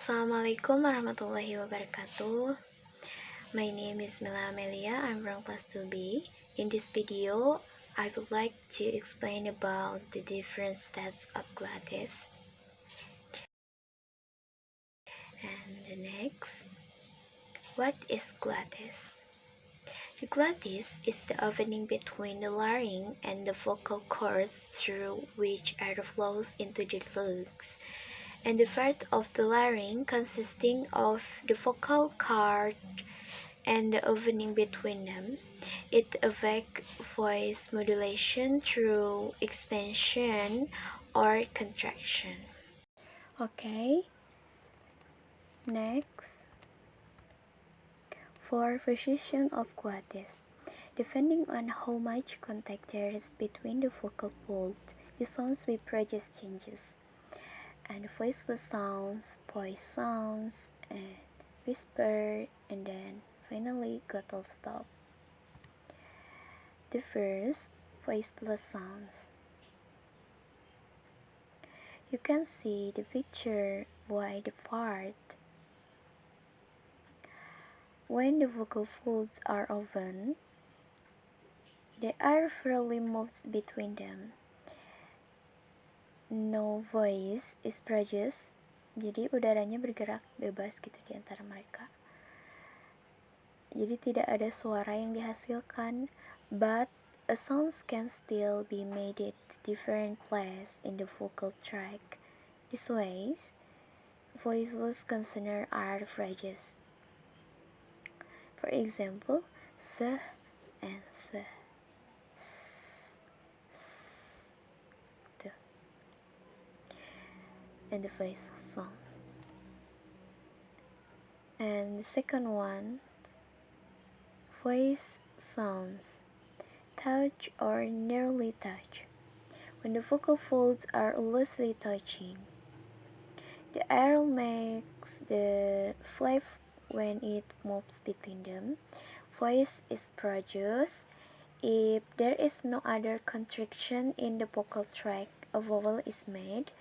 Assalamualaikum warahmatullahi wabarakatuh. My name is Mila Amelia. I'm from class 2B. In this video, I would like to explain about the different stats of glottis. And the next, what is glottis? The glottis is the opening between the larynx and the vocal cords through which air flows into the lungs, and the part of the larynx consisting of the vocal cord and the opening between them. It affects voice modulation through expansion or contraction. Okay, next, for position of glottis, depending on how much contact there is between the vocal folds, the sounds will produce changes, and voiceless sounds, voice sounds, and whisper, and then finally glottal stop. The first, voiceless sounds. You can see the picture by the part. When the vocal folds are open, the air freely moves between them. No voice is produced, jadi udaranya bergerak bebas gitu di antara mereka. Jadi tidak ada suara yang dihasilkan, but a sound can still be made at different place in the vocal tract. This ways, voiceless consonants are phrases. For example, s and th, s, th, and the voice sounds. And the second one, voice sounds, touch or nearly touch. When the vocal folds are loosely touching, the air makes the flap when it moves between them. Voice is produced. If there is no other contraction in the vocal tract, a vowel is made.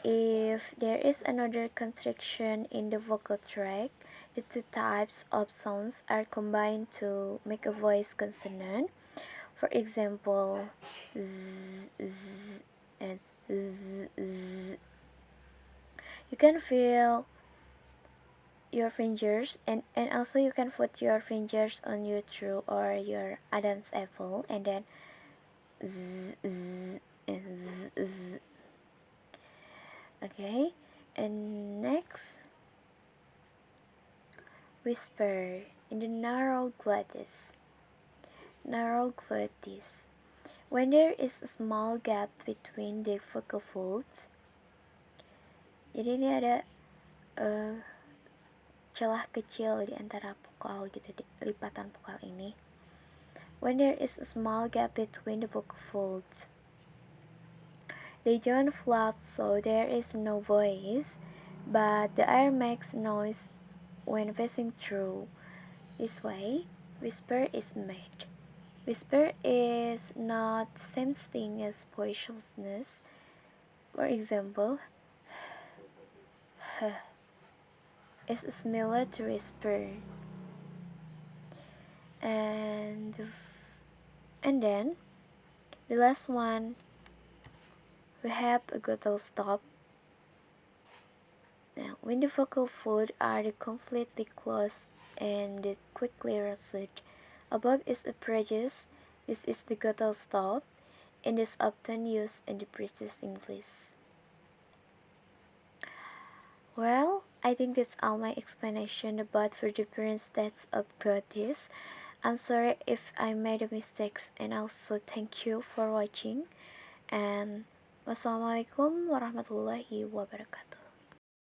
If there is another contraction in the vocal tract, the two types of sounds are combined to make a voice consonant. For example, z, z, and z, z. You can feel your fingers and also you can put your fingers on your throat or your Adam's apple and then z, z, and z, z. Okay, and next, whisper in the narrow glottis. Narrow glottis. When there is a small gap between the vocal folds, jadi ini ada celah kecil di antara vokal gitu, di lipatan vokal ini. When there is a small gap between the vocal folds, they don't flap, so there is no voice, but the air makes noise when passing through. This way, whisper is made. Whisper is not the same thing as voicelessness. For example, is similar to whisper. And then the last one, we have a glottal stop. Now, when the vocal folds are completely closed and they quickly recede, above is a preface. This is the glottal stop, and is often used in the British English. Well, I think that's all my explanation about the different stats of glottis. I'm sorry if I made a mistakes, and also thank you for watching, and wassalamualaikum warahmatullahi wabarakatuh.